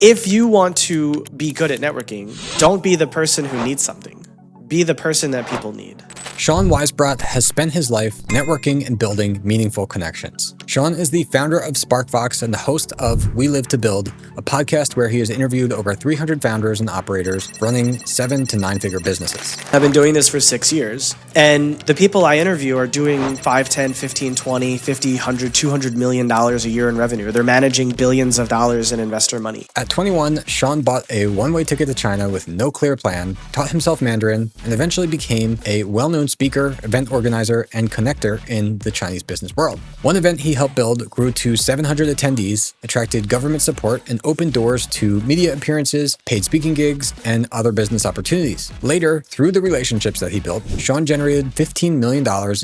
If you want to be good at networking, don't be the person who needs something. Be the person that people need. Sean Weisbrot has spent his life networking and building meaningful connections. Sean is the founder of SparkVox and the host of We Live to Build, a podcast where he has interviewed over 300 founders and operators running 7 to 9-figure businesses. I've been doing this for 6 years, and the people I interview are doing 5, 10, 15, 20, 50, 100, $200 million a year in revenue. They're managing billions of dollars in investor money. At 21, Sean bought a one-way ticket to China with no clear plan, taught himself Mandarin, and eventually became a well-known speaker, event organizer, and connector in the Chinese business world. One event he helped build grew to 700 attendees, attracted government support, and opened doors to media appearances, paid speaking gigs, and other business opportunities. Later, through the relationships that he built, Sean generated $15 million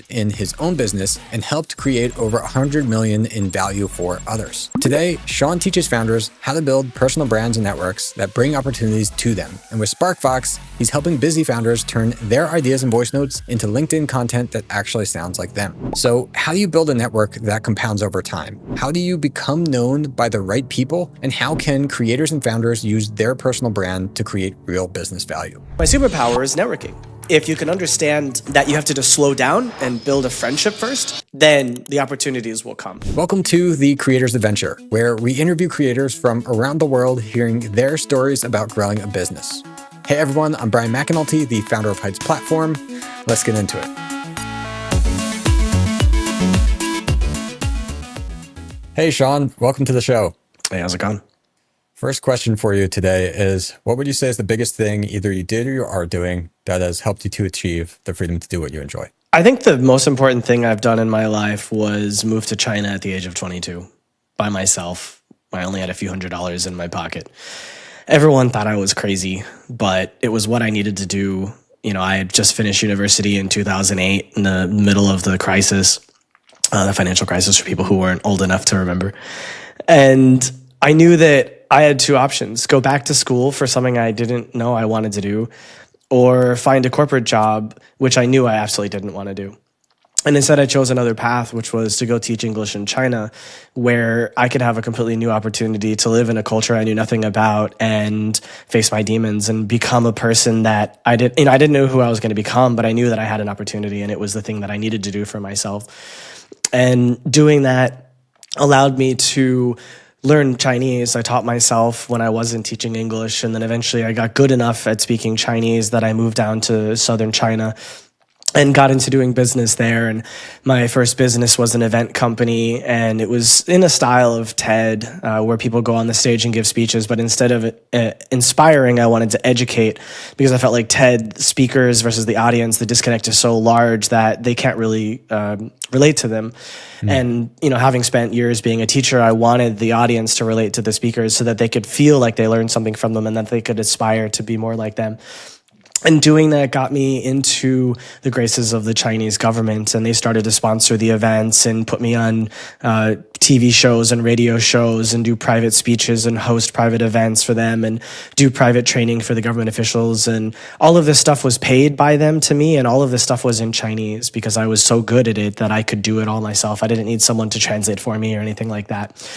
in his own business and helped create over $100 million in value for others. Today, Sean teaches founders how to build personal brands and networks that bring opportunities to them. And with SparkVox, he's helping busy founders turn their ideas and voice notes into LinkedIn content that actually sounds like them. So how do you build a network that compounds over time? How do you become known by the right people? And how can creators and founders use their personal brand to create real business value? My superpower is networking. If you can understand that you have to just slow down and build a friendship first, then the opportunities will come. Welcome to The Creator's Adventure, where we interview creators from around the world hearing their stories about growing a business. Hey everyone, I'm Brian McAnulty, the founder of Heights Platform. Let's get into it. Hey Sean, welcome to the show. Hey, how's it going? First question for you today is, what would you say is the biggest thing either you did or you are doing that has helped you to achieve the freedom to do what you enjoy? I think the most important thing I've done in my life was move to China at the age of 22 by myself. I only had a few $100s in my pocket. Everyone thought I was crazy, but it was what I needed to do. You know, I had just finished university in 2008 in the middle of the crisis, the financial crisis for people who weren't old enough to remember. And I knew that I had two options: go back to school for something I didn't know I wanted to do, or find a corporate job, which I knew I absolutely didn't want to do. And instead, I chose another path, which was to go teach English in China, where I could have a completely new opportunity to live in a culture I knew nothing about and face my demons and become a person that I didn't know who I was going to become, but I knew that I had an opportunity and it was the thing that I needed to do for myself. And doing that allowed me to learn Chinese. I taught myself when I wasn't teaching English, and then eventually I got good enough at speaking Chinese that I moved down to southern China and got into doing business there. And my first business was an event company, and it was in a style of TED, where people go on the stage and give speeches. But instead of inspiring, I wanted to educate, because I felt like TED speakers versus the audience, the disconnect is so large that they can't really relate to them. And, you know, having spent years being a teacher, I wanted the audience to relate to the speakers so that they could feel like they learned something from them and that they could aspire to be more like them. And doing that got me into the graces of the Chinese government, and they started to sponsor the events and put me on TV shows and radio shows and do private speeches and host private events for them and do private training for the government officials. And all of this stuff was paid by them to me, and all of this stuff was in Chinese because I was so good at it that I could do it all myself. I didn't need someone to translate for me or anything like that.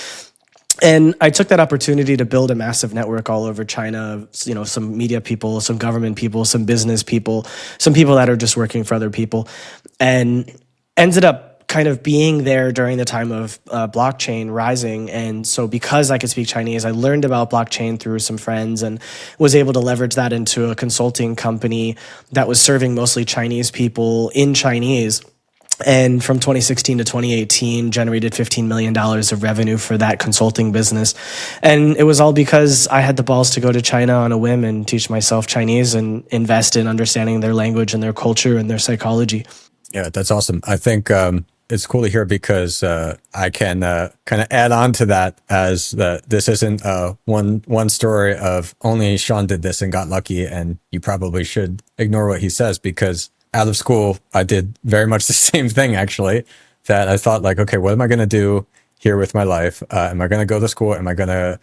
And I took that opportunity to build a massive network all over China, you know, some media people, some government people, some business people, some people that are just working for other people, and ended up kind of being there during the time of blockchain rising. And so because I could speak Chinese, I learned about blockchain through some friends and was able to leverage that into a consulting company that was serving mostly Chinese people in Chinese. And from 2016 to 2018, generated $15 million of revenue for that consulting business. And it was all because I had the balls to go to China on a whim and teach myself Chinese and invest in understanding their language and their culture and their psychology. Yeah, that's awesome. I think it's cool to hear because I can kind of add on to that as this isn't one story of only Sean did this and got lucky, and you probably should ignore what he says, because out of school, I did very much the same thing, actually, that I thought like, okay, what am I going to do here with my life? Am I going to go to school? Am I going to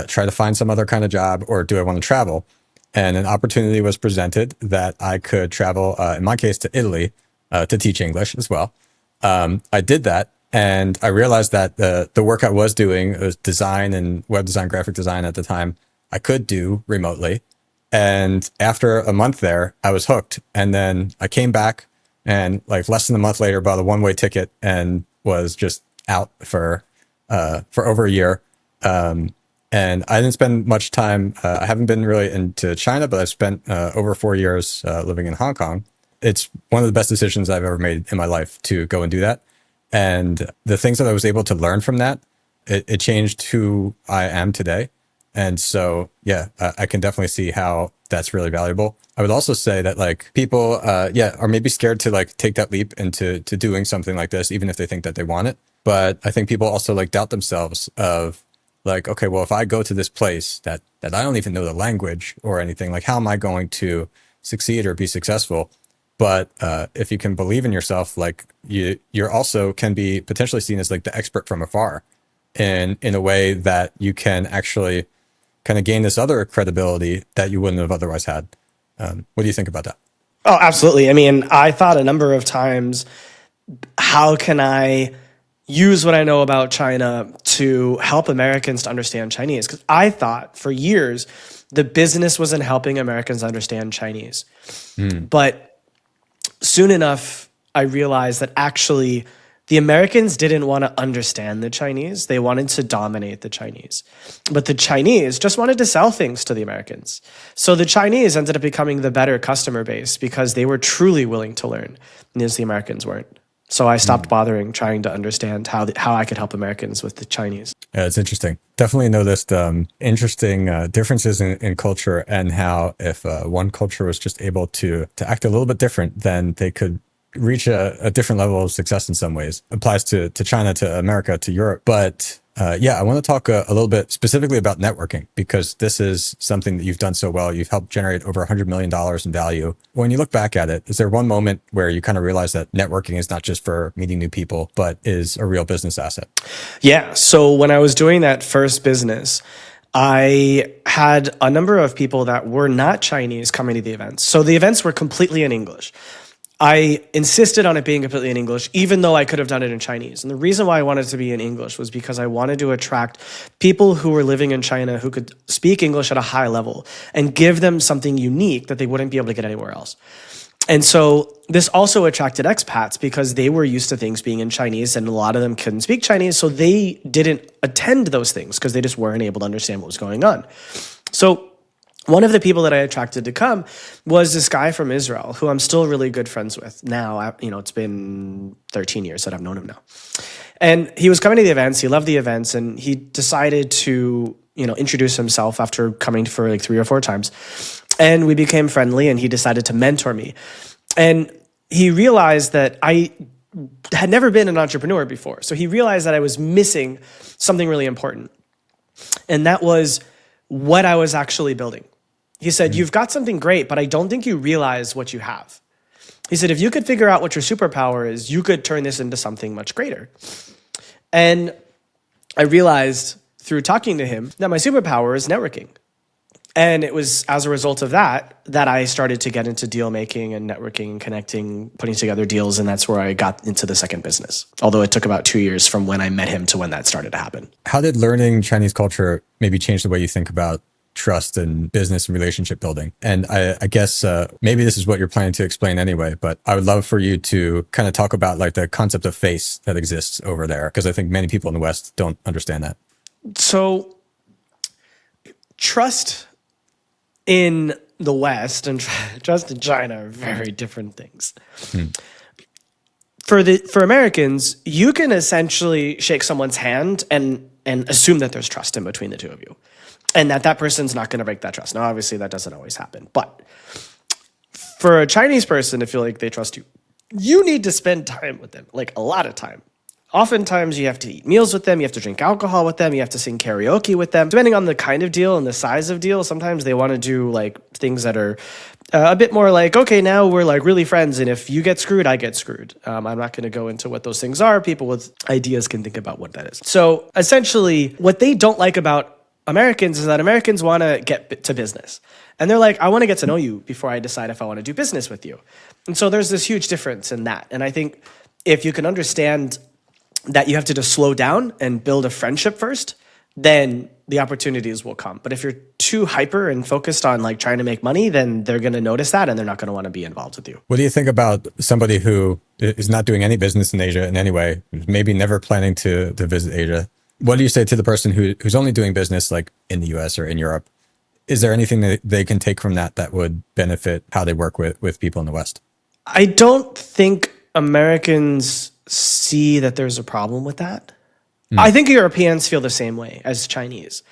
try to find some other kind of job, or do I want to travel? And an opportunity was presented that I could travel, in my case, to Italy to teach English as well. I did that. And I realized that the work I was doing, it was design and web design, graphic design at the time, I could do remotely. And after a month there, I was hooked. And then I came back and like less than a month later, bought a one-way ticket and was just out for over a year. And I didn't spend much time. I haven't been really into China, but I've spent over 4 years living in Hong Kong. It's one of the best decisions I've ever made in my life to go and do that. And the things that I was able to learn from that, it changed who I am today. And so, yeah, I can definitely see how that's really valuable. I would also say that like people, are maybe scared to like take that leap into doing something like this, even if they think that they want it. But I think people also like doubt themselves of like, okay, well, if I go to this place that I don't even know the language or anything, like how am I going to succeed or be successful? But if you can believe in yourself, like you're also can be potentially seen as like the expert from afar, and in a way that you can actually kind of gain this other credibility that you wouldn't have otherwise had. What do you think about that? Oh, absolutely. I mean, I thought a number of times, how can I use what I know about China to help Americans to understand Chinese? Because I thought for years the business was in helping Americans understand Chinese. But soon enough, I realized that actually the Americans didn't want to understand the Chinese. They wanted to dominate the Chinese. But the Chinese just wanted to sell things to the Americans. So the Chinese ended up becoming the better customer base because they were truly willing to learn, as the Americans weren't. So I stopped bothering trying to understand how I could help Americans with the Chinese. Yeah, it's interesting. Definitely noticed interesting differences in culture, and how if one culture was just able to act a little bit different, then they could reach a different level of success in some ways. Applies to China, to America, to Europe. But I want to talk a little bit specifically about networking, because this is something that you've done so well. You've helped generate over $100 million in value. When you look back at it, is there one moment where you kind of realize that networking is not just for meeting new people, but is a real business asset? Yeah. So when I was doing that first business, I had a number of people that were not Chinese coming to the events. So the events were completely in English. I insisted on it being completely in English, even though I could have done it in Chinese. And the reason why I wanted it to be in English was because I wanted to attract people who were living in China who could speak English at a high level and give them something unique that they wouldn't be able to get anywhere else. And so this also attracted expats because they were used to things being in Chinese, and a lot of them couldn't speak Chinese. So they didn't attend those things because they just weren't able to understand what was going on. So one of the people that I attracted to come was this guy from Israel who I'm still really good friends with now. It's been 13 years that I've known him now. And he was coming to the events. He loved the events, and he decided to, introduce himself after coming for like 3 or 4 times. And we became friendly, and he decided to mentor me. And he realized that I had never been an entrepreneur before. So he realized that I was missing something really important. And that was what I was actually building. He said, you've got something great, but I don't think you realize what you have. He said, if you could figure out what your superpower is, you could turn this into something much greater. And I realized through talking to him that my superpower is networking. And it was as a result of that I started to get into deal making and networking and connecting, putting together deals. And that's where I got into the second business. Although it took about 2 years from when I met him to when that started to happen. How did learning Chinese culture maybe change the way you think about trust and business and relationship building? And I guess maybe this is what you're planning to explain anyway, but I would love for you to kind of talk about like the concept of face that exists over there, because I think many people in the West don't understand that. So trust in the West and trust in China are very different things. For Americans, you can essentially shake someone's hand and assume that there's trust in between the two of you, and that person's not going to break that trust. Now, obviously, that doesn't always happen. But for a Chinese person to feel like they trust you, you need to spend time with them, like a lot of time. Oftentimes, you have to eat meals with them, you have to drink alcohol with them, you have to sing karaoke with them. Depending on the kind of deal and the size of deal, sometimes they want to do like things that are a bit more like, okay, now we're like really friends, and if you get screwed, I get screwed. I'm not going to go into what those things are. People with ideas can think about what that is. So essentially, what they don't like about Americans is that Americans want to get to business. And they're like, I want to get to know you before I decide if I want to do business with you. And so there's this huge difference in that. And I think if you can understand that you have to just slow down and build a friendship first, then the opportunities will come. But if you're too hyper and focused on like trying to make money, then they're going to notice that and they're not going to want to be involved with you. What do you think about somebody who is not doing any business in Asia in any way, maybe never planning to visit Asia? What do you say to the person who's only doing business like in the US or in Europe? Is there anything that they can take from that would benefit how they work with people in the West? I don't think Americans see that there's a problem with that. I think Europeans feel the same way as Chinese.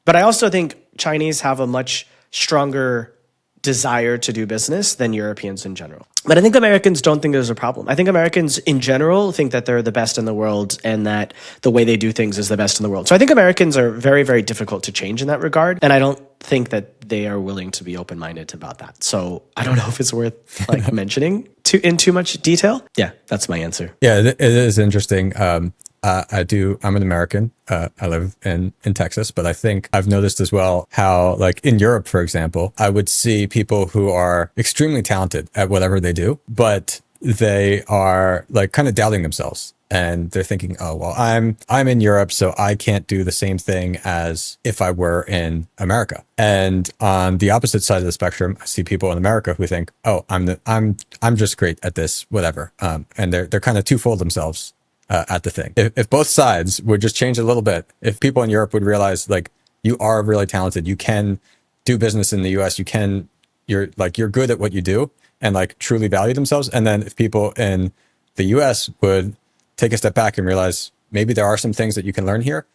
But I also think Chinese have a much stronger desire to do business than Europeans in general. But I think Americans don't think there's a problem. I think Americans in general think that they're the best in the world and that the way they do things is the best in the world. So I think Americans are very, very difficult to change in that regard. And I don't think that they are willing to be open-minded about that. So I don't know if it's worth like mentioning in too much detail. Yeah, that's my answer. Yeah, it is interesting. I'm an American. I live in Texas, but I think I've noticed as well how, like in Europe, for example, I would see people who are extremely talented at whatever they do, but they are like kind of doubting themselves. And they're thinking, oh, well, I'm in Europe, so I can't do the same thing as if I were in America. And on the opposite side of the spectrum, I see people in America who think, oh, I'm just great at this, whatever. And they're kind of twofold themselves at the thing. If both sides would just change a little bit, if people in Europe would realize like you are really talented, you can do business in the US, you're good at what you do and like truly value themselves. And then if people in the US would take a step back and realize maybe there are some things that you can learn here,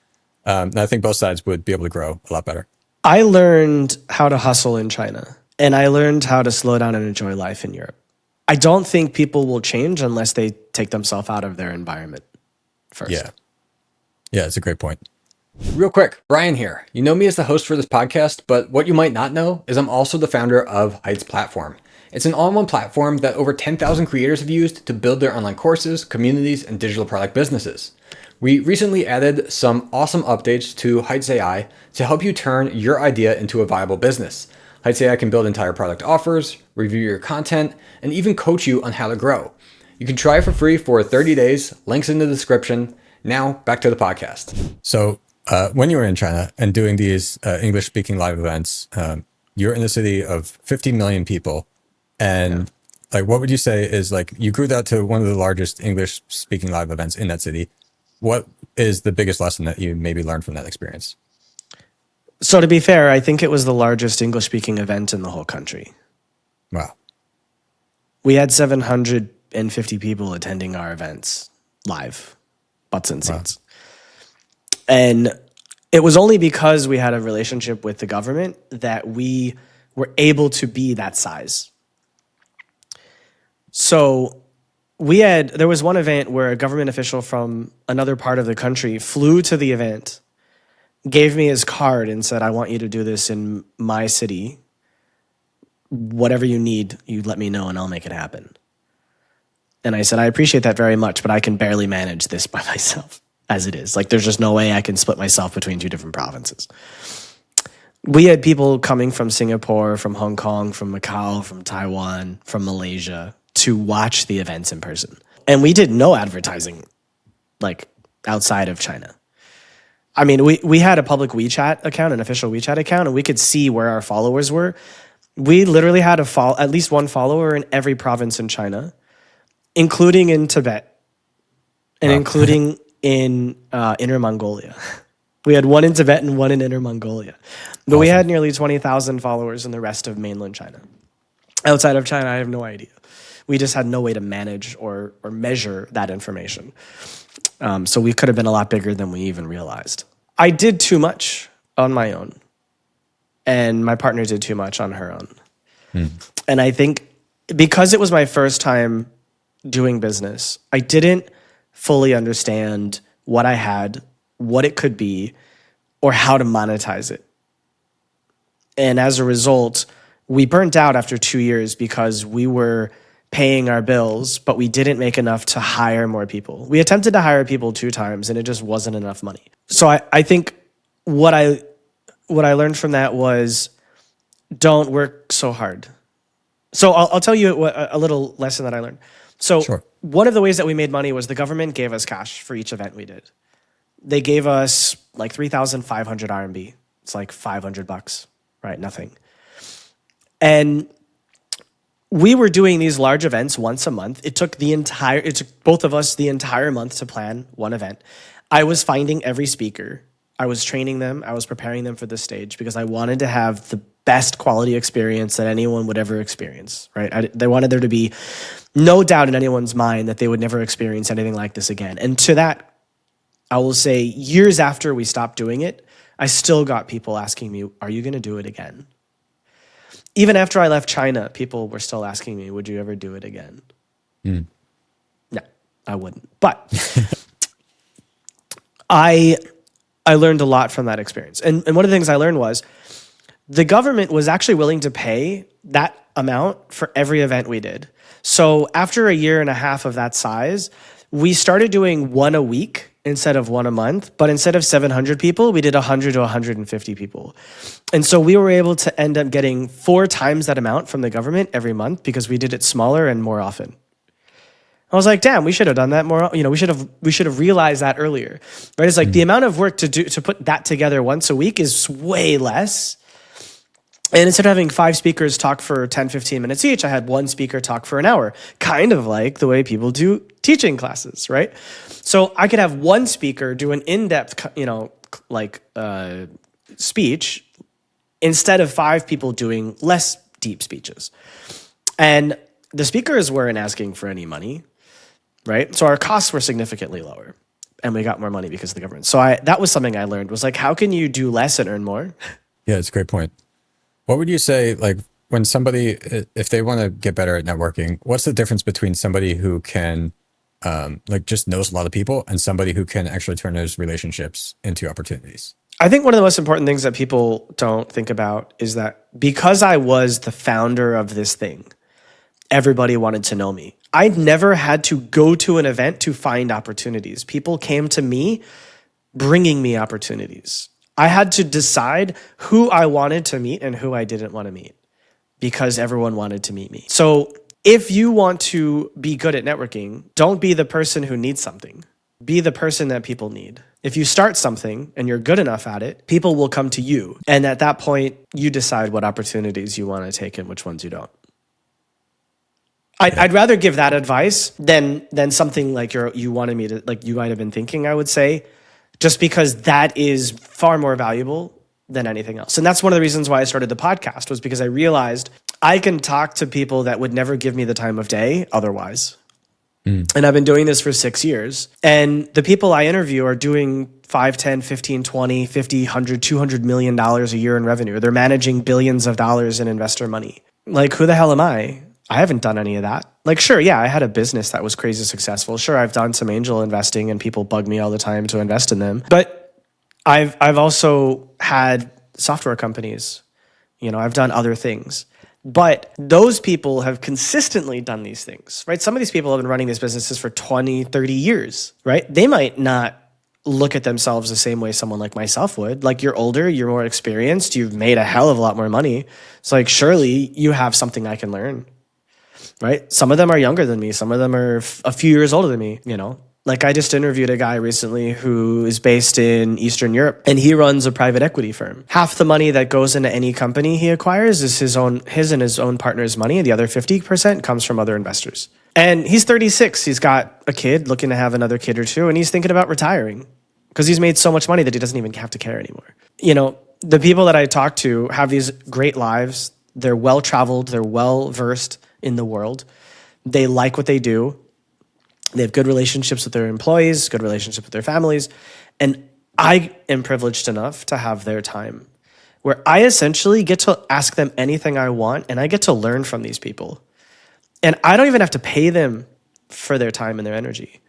I think both sides would be able to grow a lot better. I learned how to hustle in China and I learned how to slow down and enjoy life in Europe. I don't think people will change unless they take themselves out of their environment first. Yeah, it's a great point. Real quick, Brian here. You know me as the host for this podcast, but what you might not know is I'm also the founder of Heights Platform. It's an all-in-one platform that over 10,000 creators have used to build their online courses, communities, and digital product businesses. We recently added some awesome updates to Heights AI to help you turn your idea into a viable business. Heights AI can build entire product offers, review your content, and even coach you on how to grow. You can try it for free for 30 days. Links in the description. Now, back to the podcast. So when you were in China and doing these English-speaking live events, you're in a city of 50 million people. And like, what would you say is like, you grew that to one of the largest English-speaking live events in that city. What is the biggest lesson that you maybe learned from that experience? So to be fair, I think it was the largest English-speaking event in the whole country. Wow. We had 750 people attending our events live, butts and seats. Wow. And it was only because we had a relationship with the government that we were able to be that size. So there was one event where a government official from another part of the country flew to the event, gave me his card and said, I want you to do this in my city. Whatever you need, you let me know and I'll make it happen. And I said, I appreciate that very much, but I can barely manage this by myself as it is. Like, there's just no way I can split myself between two different provinces. We had people coming from Singapore, from Hong Kong, from Macau, from Taiwan, from Malaysia to watch the events in person. And we did no advertising, like, outside of China. I mean, we had a public WeChat account, an official WeChat account, and we could see where our followers were. We literally had at least one follower in every province in China, including in Tibet and including in Inner Mongolia. We had one in Tibet and one in Inner Mongolia. But we had nearly 20,000 followers in the rest of mainland China. Outside of China, I have no idea. We just had no way to manage or measure that information. So we could have been a lot bigger than we even realized. I did too much on my own. And my partner did too much on her own. And I think because it was my first time doing business, I didn't fully understand what I had, what it could be, or how to monetize it. And as a result, we burnt out after 2 years because we were paying our bills, but we didn't make enough to hire more people. We attempted to hire people 2 times and it just wasn't enough money. So I think what I learned from that was don't work so hard. So I'll tell you a little lesson that I learned. So Sure. one of the ways that we made money was the government gave us cash for each event we did. They gave us like 3,500 RMB. It's like $500, right? Nothing. And we were doing these large events once a month. It took both of us the entire month to plan one event. I was finding every speaker. I was training them. I was preparing them for the stage because I wanted to have the best quality experience that anyone would ever experience, right? They wanted there to be no doubt in anyone's mind that they would never experience anything like this again. And to that, I will say years after we stopped doing it, I still got people asking me, are you going to do it again? Even after I left China, people were still asking me, would you ever do it again? No, I wouldn't. But I learned a lot from that experience. And one of the things I learned was the government was actually willing to pay that amount for every event we did. So after a year and a half of that size, we started doing one a week instead of one a month, but instead of 700 people, we did 100 to 150 people. And so we were able to end up getting 4 times that amount from the government every month because we did it smaller and more often. I was like, damn, we should have done that more. We should have realized that earlier, right? It's like the amount of work to put that together once a week is way less. And instead of having 5 speakers talk for 10, 15 minutes each, I had 1 speaker talk for an hour, kind of like the way people do teaching classes, right? So I could have 1 speaker do an in-depth, speech instead of 5 people doing less deep speeches. And the speakers weren't asking for any money, right? So our costs were significantly lower and we got more money because of the government. So that was something I learned was like, how can you do less and earn more? Yeah, it's a great point. What would you say, like, when somebody, if they want to get better at networking, what's the difference between somebody who can, just knows a lot of people and somebody who can actually turn those relationships into opportunities? I think one of the most important things that people don't think about is that because I was the founder of this thing, everybody wanted to know me. I never had to go to an event to find opportunities. People came to me bringing me opportunities. I had to decide who I wanted to meet and who I didn't want to meet because everyone wanted to meet me. So if you want to be good at networking, don't be the person who needs something. Be the person that people need. If you start something and you're good enough at it, people will come to you. And at that point, you decide what opportunities you want to take and which ones you don't. I'd rather give that advice than something like you wanted me to, like you might have been thinking, I would say, just because that is far more valuable than anything else. And that's one of the reasons why I started the podcast was because I realized I can talk to people that would never give me the time of day otherwise. And I've been doing this for 6 years. And the people I interview are doing 5, 10, 15, 20, 50, 100, $200 million a year in revenue. They're managing billions of dollars in investor money. Like, who the hell am I? I haven't done any of that. Like, sure, yeah, I had a business that was crazy successful. Sure, I've done some angel investing and people bug me all the time to invest in them. But I've also had software companies. I've done other things. But those people have consistently done these things, right? Some of these people have been running these businesses for 20, 30 years, right? They might not look at themselves the same way someone like myself would. Like, you're older, you're more experienced, you've made a hell of a lot more money. It's like, surely you have something I can learn. Right? Some of them are younger than me. Some of them are a few years older than me, Like, I just interviewed a guy recently who is based in Eastern Europe and he runs a private equity firm. Half the money that goes into any company he acquires is his and his own partner's money. The other 50% comes from other investors. And he's 36. He's got a kid, looking to have another kid or two, and he's thinking about retiring because he's made so much money that he doesn't even have to care anymore. The people that I talk to have these great lives. They're well-traveled. They're well-versed in the world. They like what they do. They have good relationships with their employees, good relationships with their families. And I am privileged enough to have their time where I essentially get to ask them anything I want and I get to learn from these people. And I don't even have to pay them for their time and their energy.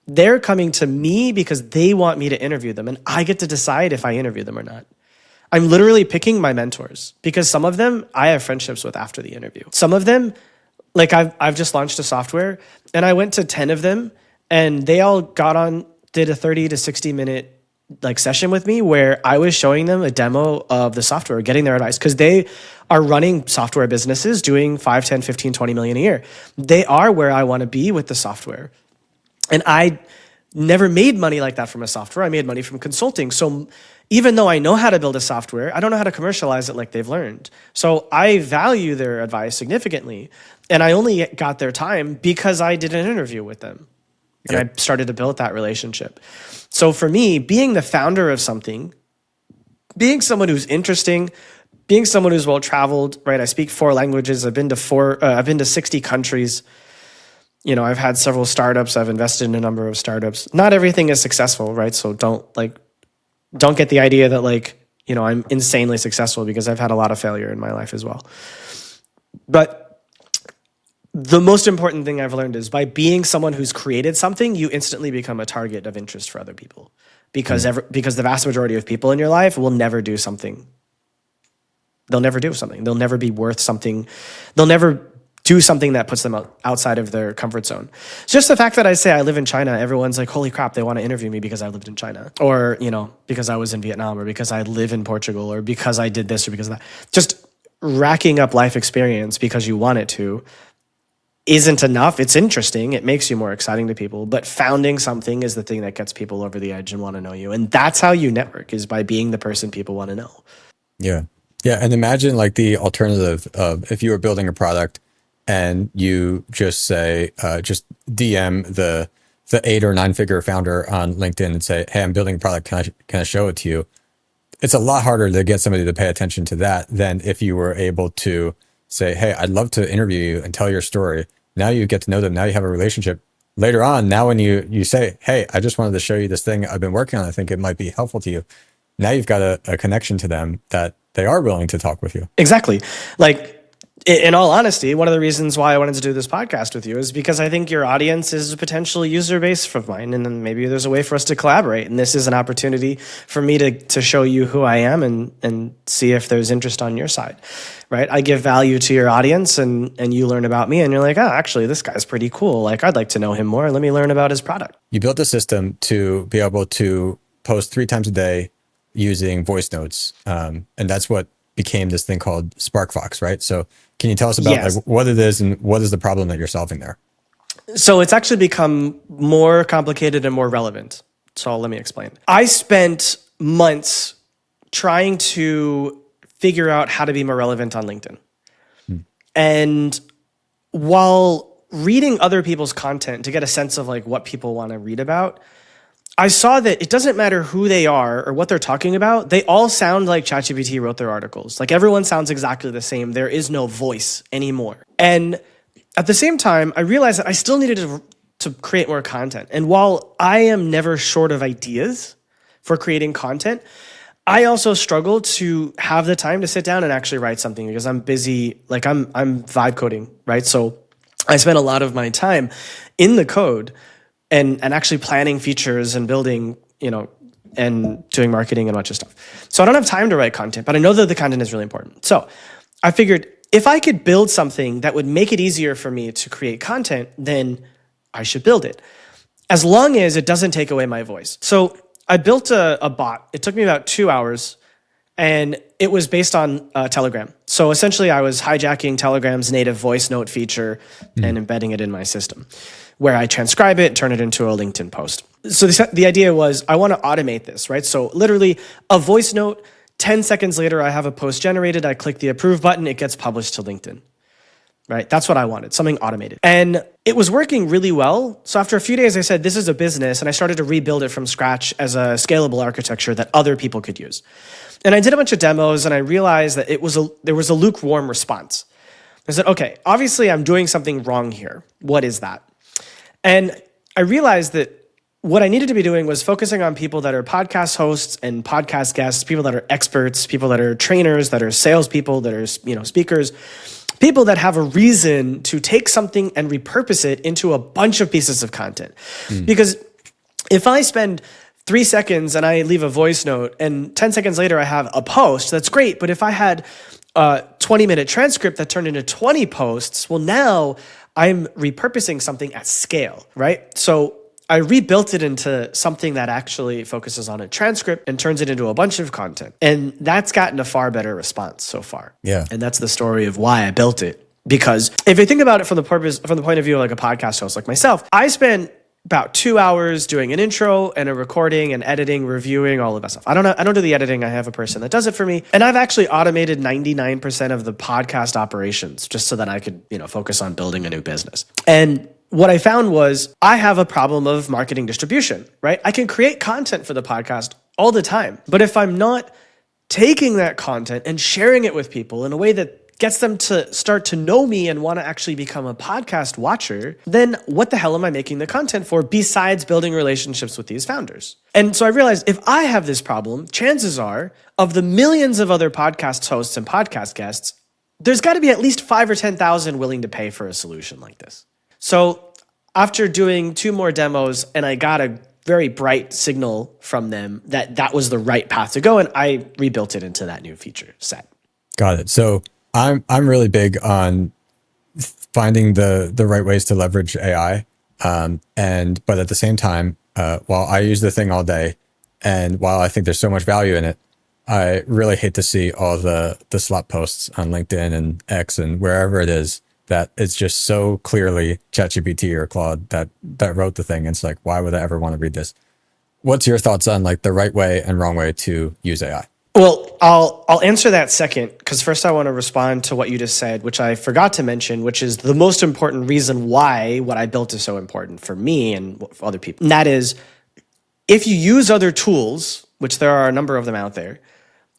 They're coming to me because they want me to interview them and I get to decide if I interview them or not. I'm literally picking my mentors because some of them I have friendships with after the interview. Some of them, like I've just launched a software and I went to 10 of them and they all got on, did a 30 to 60 minute like session with me where I was showing them a demo of the software, getting their advice, because they are running software businesses doing 5, 10, 15, 20 million a year. They are where I want to be with the software. And I never made money like that from a software. I made money from consulting. So even though I know how to build a software, I don't know how to commercialize it like they've learned. So I value their advice significantly. And I only got their time because I did an interview with them. And I started to build that relationship. So for me, being the founder of something, being someone who's interesting, being someone who's well-traveled, right? I speak 4 languages. I've been to 60 countries. You know, I've had several startups. I've invested in a number of startups. Not everything is successful, right? So don't get the idea that like, you know, I'm insanely successful, because I've had a lot of failure in my life as well. But the most important thing I've learned is by being someone who's created something, you instantly become a target of interest for other people, because the vast majority of people in your life will never do something. They'll never do something. They'll never be worth something. They'll never do something that puts them outside of their comfort zone. It's just the fact that I say I live in China, everyone's like, holy crap, they want to interview me because I lived in China, or, you know, because I was in Vietnam, or because I live in Portugal, or because I did this, or because of that. Just racking up life experience because you want it to isn't enough. It's interesting. It makes you more exciting to people, but founding something is the thing that gets people over the edge and want to know you. And that's how you network, is by being the person people want to know. Yeah. Yeah. And imagine like the alternative of if you were building a product and you just say, just DM the 8 or 9 figure founder on LinkedIn and say, hey, I'm building a product. Can I show it to you? It's a lot harder to get somebody to pay attention to that than if you were able to say, hey, I'd love to interview you and tell your story. Now you get to know them. Now you have a relationship. Later on, now when you say, hey, I just wanted to show you this thing I've been working on, I think it might be helpful to you. Now you've got a connection to them that they are willing to talk with you. Exactly. Like, in all honesty, one of the reasons why I wanted to do this podcast with you is because I think your audience is a potential user base of mine, and then maybe there's a way for us to collaborate. And this is an opportunity for me to show you who I am and see if there's interest on your side, right? I give value to your audience, and you learn about me, and you're like, oh, actually, this guy's pretty cool. Like, I'd like to know him more. Let me learn about his product. You built a system to be able to post 3 times a day using voice notes, and that's what became this thing called SparkVox, right? So can you tell us about like what it is and what is the problem that you're solving there? So it's actually become more complicated and more relevant. So let me explain. I spent months trying to figure out how to be more relevant on LinkedIn. And while reading other people's content to get a sense of like what people want to read about, I saw that it doesn't matter who they are or what they're talking about. They all sound like ChatGPT wrote their articles. Like, everyone sounds exactly the same. There is no voice anymore. And at the same time, I realized that I still needed to create more content. And while I am never short of ideas for creating content, I also struggle to have the time to sit down and actually write something, because I'm busy. Like, I'm vibe coding, right? So I spend a lot of my time in the code and actually planning features and building, you know, and doing marketing and a bunch of stuff. So I don't have time to write content, but I know that the content is really important. So I figured if I could build something that would make it easier for me to create content, then I should build it, as long as it doesn't take away my voice. So I built a bot. It took me about 2 hours, and it was based on Telegram. So essentially I was hijacking Telegram's native voice note feature and embedding it in my system, where I transcribe it, turn it into a LinkedIn post. So the idea was, I want to automate this, right? So literally a voice note, 10 seconds later, I have a post generated. I click the approve button. It gets published to LinkedIn, right? That's what I wanted, something automated. And it was working really well. So after a few days, I said, this is a business. And I started to rebuild it from scratch as a scalable architecture that other people could use. And I did a bunch of demos, and I realized that there was a lukewarm response. I said, okay, obviously I'm doing something wrong here. What is that? And I realized that what I needed to be doing was focusing on people that are podcast hosts and podcast guests, people that are experts, people that are trainers, that are salespeople, that are, you know, speakers, people that have a reason to take something and repurpose it into a bunch of pieces of content. Because if I spend 3 seconds and I leave a voice note, and 10 seconds later I have a post, that's great. But if I had a 20-minute transcript that turned into 20 posts, well, now I'm repurposing something at scale, right? So I rebuilt it into something that actually focuses on a transcript and turns it into a bunch of content. And that's gotten a far better response so far. Yeah. And that's the story of why I built it. Because if you think about it from the point of view of like a podcast host like myself, I spend about 2 hours doing an intro and a recording and editing, reviewing, all of that stuff. I don't do the editing. I have a person that does it for me. And I've actually automated 99% of the podcast operations just so that I could, focus on building a new business. And what I found was I have a problem of marketing distribution, right? I can create content for the podcast all the time, but if I'm not taking that content and sharing it with people in a way that gets them to start to know me and want to actually become a podcast watcher, then what the hell am I making the content for besides building relationships with these founders? And so I realized if I have this problem, chances are of the millions of other podcast hosts and podcast guests, there's got to be at least 5 or 10,000 willing to pay for a solution like this. So after doing 2 more demos and I got a very bright signal from them that was the right path to go, and I rebuilt it into that new feature set. Got it. So I'm really big on finding the right ways to leverage AI. But at the same time, while I use the thing all day, and while I think there's so much value in it, I really hate to see all the slop posts on LinkedIn and X and wherever it is that it's just so clearly ChatGPT or Claude that wrote the thing. And it's like, why would I ever want to read this? What's your thoughts on like the right way and wrong way to use AI? Well, I'll answer that second, because first I want to respond to what you just said, which I forgot to mention, which is the most important reason why what I built is so important for me and for other people. And that is, if you use other tools, which there are a number of them out there,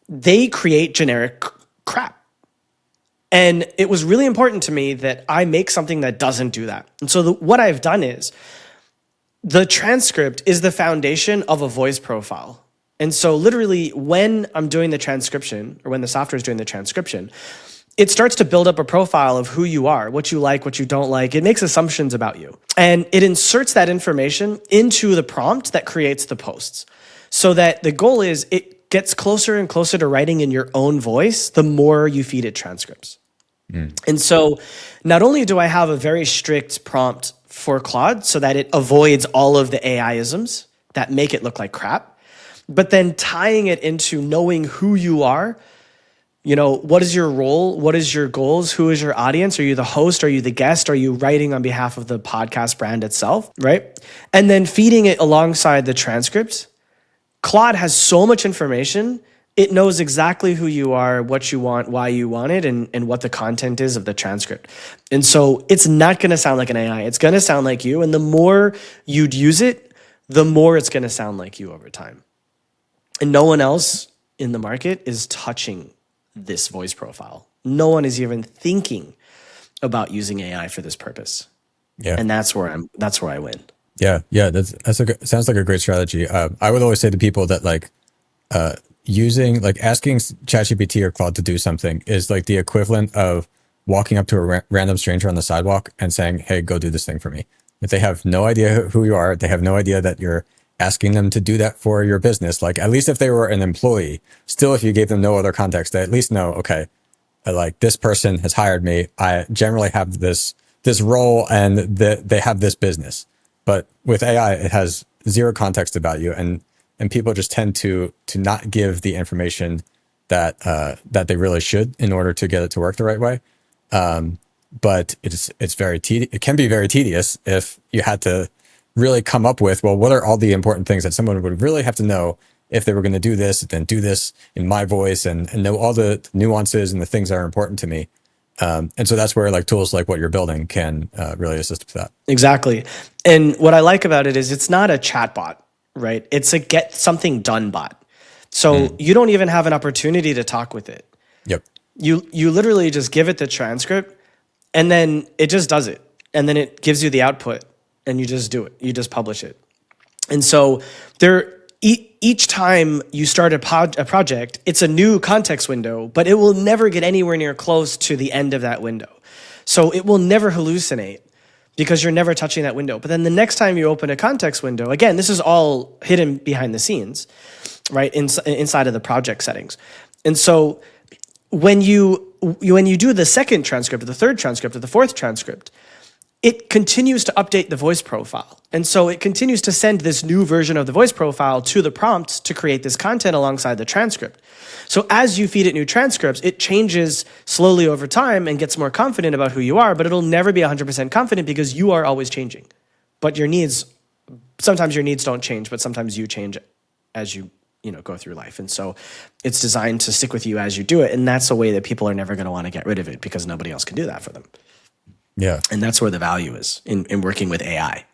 they create generic crap. And it was really important to me that I make something that doesn't do that. And so what I've done is the transcript is the foundation of a voice profile. And so literally when I'm doing the transcription, or when the software is doing the transcription, it starts to build up a profile of who you are, what you like, what you don't like. It makes assumptions about you. And it inserts that information into the prompt that creates the posts. So that the goal is it gets closer and closer to writing in your own voice the more you feed it transcripts. And so not only do I have a very strict prompt for Claude so that it avoids all of the AI-isms that make it look like crap, but then tying it into knowing who you are, what is your role? What is your goals? Who is your audience? Are you the host? Are you the guest? Are you writing on behalf of the podcast brand itself, right? And then feeding it alongside the transcripts. Claude has so much information. It knows exactly who you are, what you want, why you want it, and what the content is of the transcript. And so it's not going to sound like an AI. It's going to sound like you. And the more you'd use it, the more it's going to sound like you over time. And no one else in the market is touching this voice profile. No one is even thinking about using AI for this purpose. Yeah. And that's where I win. Yeah. Sounds like a great strategy. I would always say to people that asking ChatGPT or Claude to do something is like the equivalent of walking up to a random stranger on the sidewalk and saying, hey, go do this thing for me. If they have no idea who you are, they have no idea that you're asking them to do that for your business. Like, at least if they were an employee, still, if you gave them no other context, they at least know, okay, this person has hired me. I generally have this role and they have this business. But with AI, it has zero context about you. And people just tend to not give the information that they really should in order to get it to work the right way. But it's very it can be very tedious if you had to really come up with, well, what are all the important things that someone would really have to know if they were going to do this, then do this in my voice and know all the nuances and the things that are important to me. And so that's where tools like what you're building can really assist with that. Exactly. And what I like about it is it's not a chatbot, right? It's a get something done bot. So you don't even have an opportunity to talk with it. Yep. You literally just give it the transcript and then it just does it. And then it gives you the output and you just do it. You just publish it. And so each time you start a project, it's a new context window, but it will never get anywhere near close to the end of that window. So it will never hallucinate because you're never touching that window. But then the next time you open a context window, again, this is all hidden behind the scenes, right, inside of the project settings. And so when you do the second transcript, or the third transcript, or the fourth transcript, it continues to update the voice profile. And so it continues to send this new version of the voice profile to the prompt to create this content alongside the transcript. So as you feed it new transcripts, it changes slowly over time and gets more confident about who you are, but it'll never be 100% confident because you are always changing. But your needs, sometimes your needs don't change, but sometimes you change as you go through life. And so it's designed to stick with you as you do it. And that's a way that people are never going to want to get rid of it because nobody else can do that for them. Yeah. And that's where the value is in working with AI.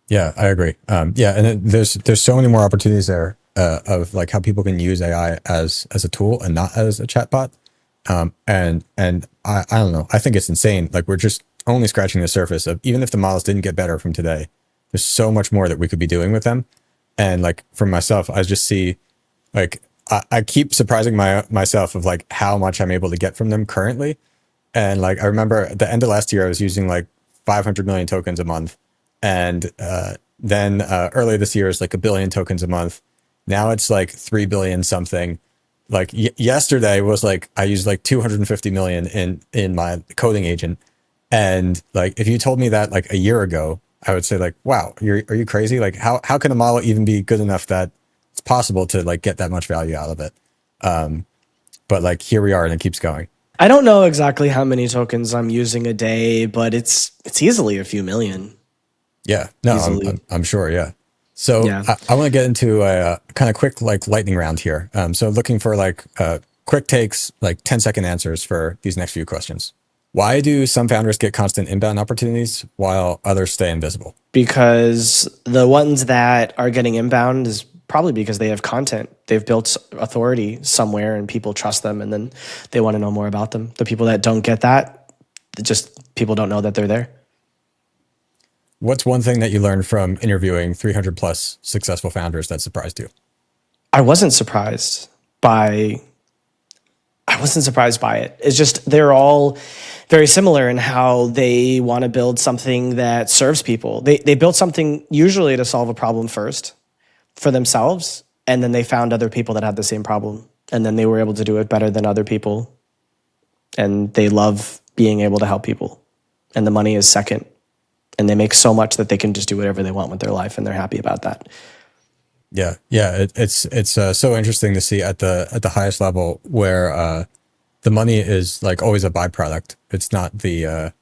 Yeah, I agree. Yeah. And there's so many more opportunities there of like how people can use AI as a tool and not as a chatbot. And I don't know. I think it's insane. Like we're just only scratching the surface of, even if the models didn't get better from today, there's so much more that we could be doing with them. And like for myself, I just see like, I keep surprising myself of like how much I'm able to get from them currently. And like, I remember at the end of last year, I was using like 500 million tokens a month. And then earlier this year is like 1 billion tokens a month. Now it's like 3 billion something. Like yesterday was like, I used like 250 million in my coding agent. And like, if you told me that like a year ago, I would say like, wow, are you crazy? Like how can a model even be good enough that it's possible to like get that much value out of it? But like here we are and it keeps going. I don't know exactly how many tokens I'm using a day, but it's easily a few million. Yeah, no, I'm sure. Yeah. So yeah. I want to get into a kind of quick like lightning round here. So looking for like quick takes, like 10-second answers for these next few questions. Why do some founders get constant inbound opportunities while others stay invisible? Because the ones that are getting inbound is probably because they have content. They've built authority somewhere and people trust them and then they want to know more about them. The people that don't get that, just people don't know that they're there. What's one thing that you learned from interviewing 300 plus successful founders that surprised you? I wasn't surprised by it. It's just they're all very similar in how they want to build something that serves people. They built something usually to solve a problem first for themselves, and then they found other people that had the same problem, and then they were able to do it better than other people. And they love being able to help people, and the money is second. And they make so much that they can just do whatever they want with their life, and they're happy about that. Yeah, yeah, it's so interesting to see at the highest level where the money is like always a byproduct. It's not the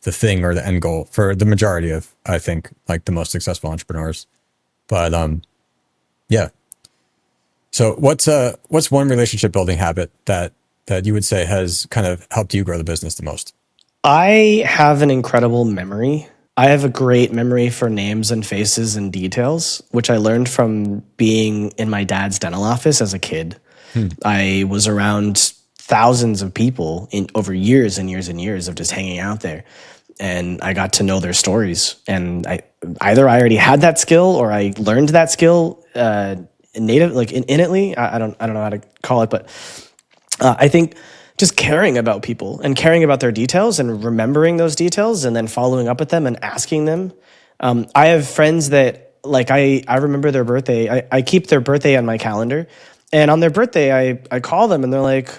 thing or the end goal for the majority of, I think, like the most successful entrepreneurs. But yeah. So what's one relationship building habit that you would say has kind of helped you grow the business the most? I have an incredible memory. I have a great memory for names and faces and details, which I learned from being in my dad's dental office as a kid. I was around thousands of people over years and years and years of just hanging out there. And I got to know their stories. And I already had that skill or I learned that skill innately. I don't know how to call it, but I think just caring about people and caring about their details and remembering those details and then following up with them and asking them. I have friends that like, I remember their birthday. I keep their birthday on my calendar, and on their birthday, I call them and they're like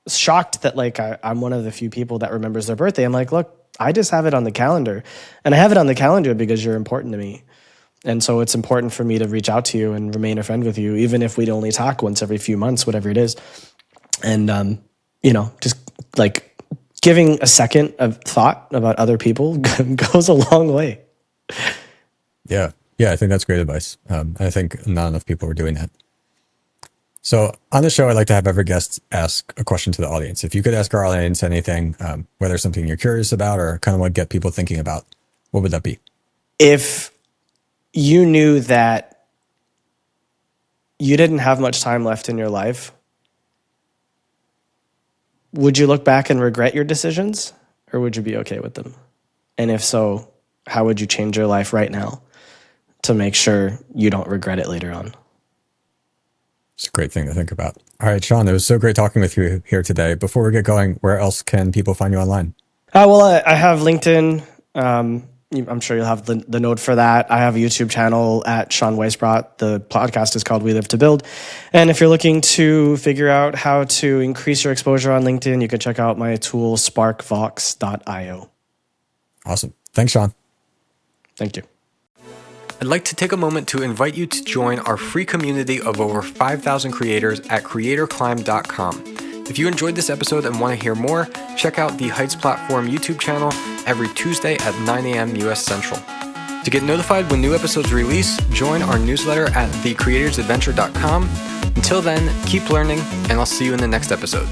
shocked that like, I'm one of the few people that remembers their birthday. I'm like, look, I just have it on the calendar, and I have it on the calendar because you're important to me. And so it's important for me to reach out to you and remain a friend with you, even if we'd only talk once every few months, whatever it is. And, just like giving a second of thought about other people goes a long way. Yeah. Yeah. I think that's great advice. I think not enough people are doing that. So on the show, I'd like to have every guest ask a question to the audience. If you could ask our audience anything, whether it's something you're curious about or kind of want to get people thinking about, what would that be? If you knew that you didn't have much time left in your life, would you look back and regret your decisions, or would you be okay with them? And if so, how would you change your life right now to make sure you don't regret it later on? It's a great thing to think about. All right, Sean, it was so great talking with you here today. Before we get going, where else can people find you online? Well, I have LinkedIn. I'm sure you'll have the note for that. I have a YouTube channel at Sean Weisbrot. The podcast is called We Live to Build. And if you're looking to figure out how to increase your exposure on LinkedIn, you can check out my tool, SparkVox.io. Awesome. Thanks, Sean. Thank you. I'd like to take a moment to invite you to join our free community of over 5,000 creators at creatorclimb.com. If you enjoyed this episode and want to hear more, check out the Heights Platform YouTube channel every Tuesday at 9 a.m. US Central. To get notified when new episodes release, join our newsletter at thecreatorsadventure.com. Until then, keep learning, and I'll see you in the next episode.